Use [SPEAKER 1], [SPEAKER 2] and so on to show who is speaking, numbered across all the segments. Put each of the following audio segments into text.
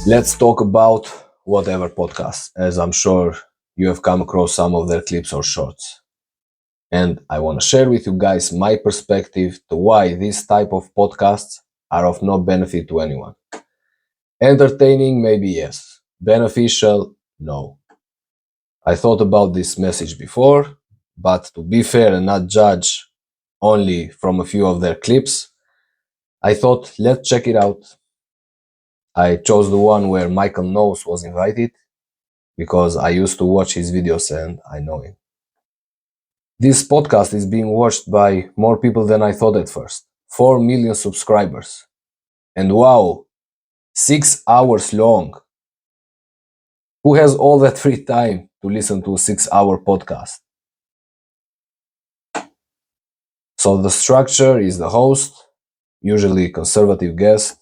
[SPEAKER 1] Let's talk about whatever podcast, as I'm sure you have come across some of their clips or shorts. And I want to share with you guys my perspective to why these type of podcasts are of no benefit to anyone. Entertaining, maybe yes. Beneficial, no. I thought about this message before, but to be fair and not judge only from a few of their clips, I thought let's check it out. I chose the one where Michael Knowles was invited because I used to watch his videos and I know him. This podcast is being watched by more people than I thought at first. 4 million subscribers. And wow, 6 hours long. Who has all that free time to listen to a 6-hour podcast? So the structure is the host, usually conservative guest,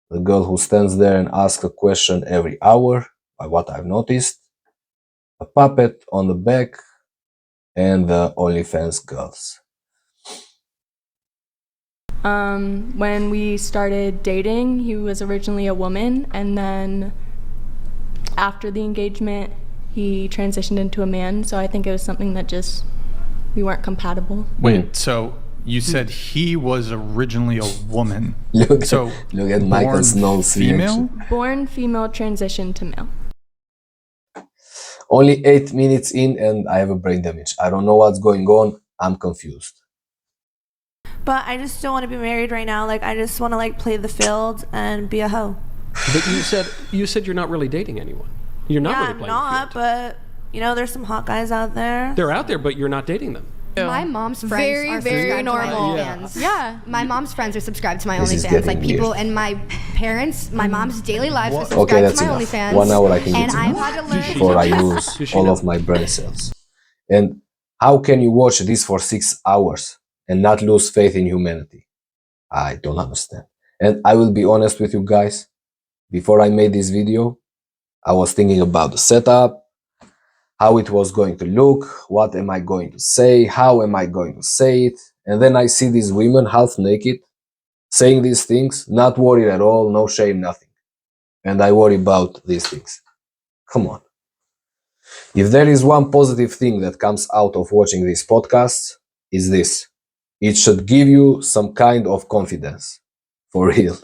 [SPEAKER 1] the girl who stands there and asks a question every hour, by what I've noticed, a puppet on the back, and the OnlyFans girls.
[SPEAKER 2] When we started dating, he was originally a woman, and then after the engagement, he transitioned into a man. So I think it was something that just, we weren't compatible.
[SPEAKER 3] Wait, so you said he was originally a woman.
[SPEAKER 1] Look
[SPEAKER 3] born
[SPEAKER 1] at Michael Knowles'
[SPEAKER 3] female?
[SPEAKER 1] reaction.
[SPEAKER 2] Born female, transitioned to male.
[SPEAKER 1] Only 8 minutes in and I have a brain damage. I don't know what's going on. I'm confused.
[SPEAKER 4] But I just don't want to be married right now. Like, I just want to like play the field and be a hoe.
[SPEAKER 5] But you said you're not really dating anyone. You're not
[SPEAKER 4] Yeah,
[SPEAKER 5] really
[SPEAKER 4] I'm
[SPEAKER 5] playing
[SPEAKER 4] not.
[SPEAKER 5] the field.
[SPEAKER 4] But there's some hot guys out there.
[SPEAKER 5] They're out there, but you're not dating them.
[SPEAKER 6] My mom's friends
[SPEAKER 2] Very,
[SPEAKER 6] are
[SPEAKER 2] very
[SPEAKER 6] subscribed
[SPEAKER 2] normal.
[SPEAKER 6] to my OnlyFans.
[SPEAKER 2] Yeah.
[SPEAKER 6] My mom's friends are subscribed to my
[SPEAKER 1] This is
[SPEAKER 6] OnlyFans.
[SPEAKER 1] getting
[SPEAKER 6] Like people
[SPEAKER 1] weird.
[SPEAKER 6] and my parents, my mom's daily lives are
[SPEAKER 1] Okay,
[SPEAKER 6] subscribed
[SPEAKER 1] that's
[SPEAKER 6] to my
[SPEAKER 1] enough.
[SPEAKER 6] OnlyFans.
[SPEAKER 1] 1 hour I can
[SPEAKER 6] And
[SPEAKER 1] get
[SPEAKER 6] I've
[SPEAKER 1] enough
[SPEAKER 6] had to learn
[SPEAKER 1] before I lose
[SPEAKER 5] Does she
[SPEAKER 1] all
[SPEAKER 5] know?
[SPEAKER 1] of my brain cells. And how can you watch this for 6 hours and not lose faith in humanity? I don't understand. And I will be honest with you guys. Before I made this video, I was thinking about the setup, how it was going to look, what am I going to say, how am I going to say it. And then I see these women half naked saying these things, not worried at all, no shame, nothing. And I worry about these things. Come on. If there is one positive thing that comes out of watching these podcasts, is this. It should give you some kind of confidence. For real.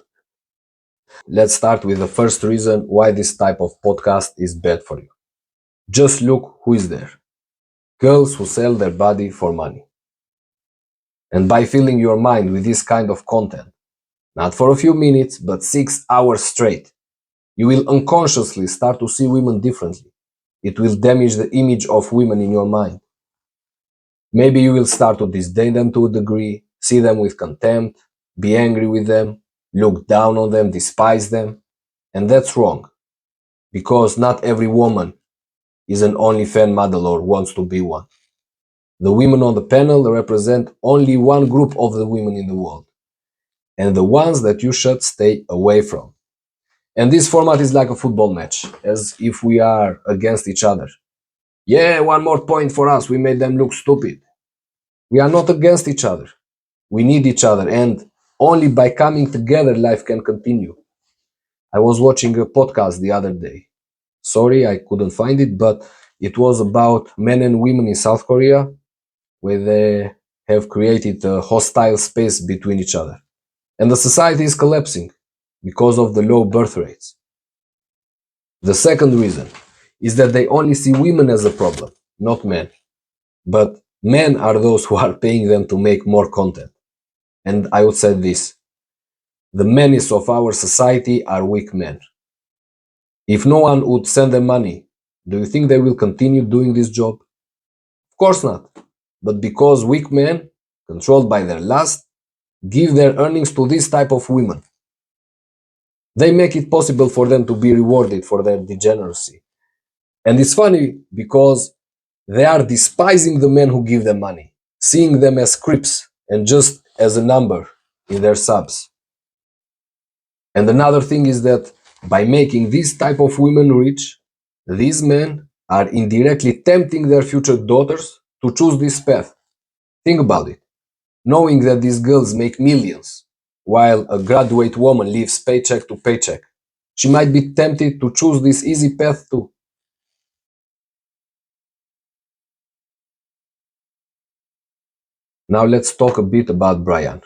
[SPEAKER 1] Let's start with the first reason why this type of podcast is bad for you. Just look who is there. Girls who sell their body for money. And by filling your mind with this kind of content, not for a few minutes, but 6 hours straight, you will unconsciously start to see women differently. It will damage the image of women in your mind. Maybe you will start to disdain them to a degree, see them with contempt, be angry with them, look down on them, despise them. And that's wrong. Because not every woman is an OnlyFans model or wants to be one. The women on the panel represent only one group of the women in the world. And the ones that you should stay away from. And this format is like a football match, as if we are against each other. Yeah, 1 more point for us, we made them look stupid. We are not against each other. We need each other, and only by coming together life can continue. I was watching a podcast the other day. Sorry, I couldn't find it, but it was about men and women in South Korea, where they have created a hostile space between each other. And the society is collapsing because of the low birth rates. The second reason is that they only see women as a problem, not men. But men are those who are paying them to make more content. And I would say this. The menace of our society are weak men. If no one would send them money, do you think they will continue doing this job? Of course not. But because weak men, controlled by their lust, give their earnings to this type of women. They make it possible for them to be rewarded for their degeneracy. And it's funny because they are despising the men who give them money, seeing them as creeps and just as a number in their subs. And another thing is that by making this type of women rich, these men are indirectly tempting their future daughters to choose this path. Think about it. Knowing that these girls make millions, while a graduate woman lives paycheck to paycheck, she might be tempted to choose this easy path too. Now let's talk a bit about Brian,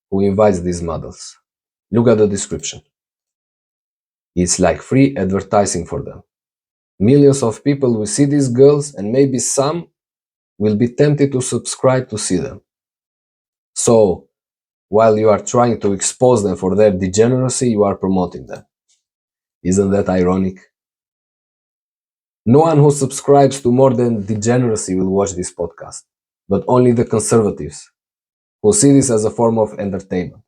[SPEAKER 1] who invites these models. Look at the description. It's like free advertising for them. Millions of people will see these girls, and maybe some will be tempted to subscribe to see them. So, while you are trying to expose them for their degeneracy, you are promoting them. Isn't that ironic? No one who subscribes to more than degeneracy will watch this podcast, but only the conservatives, who see this as a form of entertainment.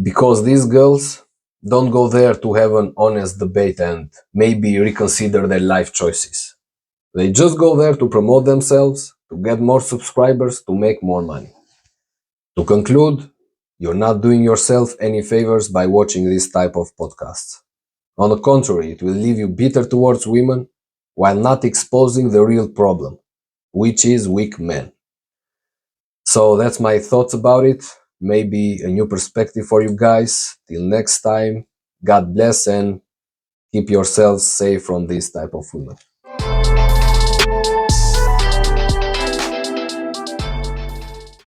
[SPEAKER 1] Because these girls don't go there to have an honest debate and maybe reconsider their life choices. They just go there to promote themselves, to get more subscribers, to make more money. To conclude, you're not doing yourself any favors by watching this type of podcasts. On the contrary, it will leave you bitter towards women while not exposing the real problem, which is weak men. So that's my thoughts about it. Maybe a new perspective for you guys. Till next time, God bless and keep yourselves safe from this type of women.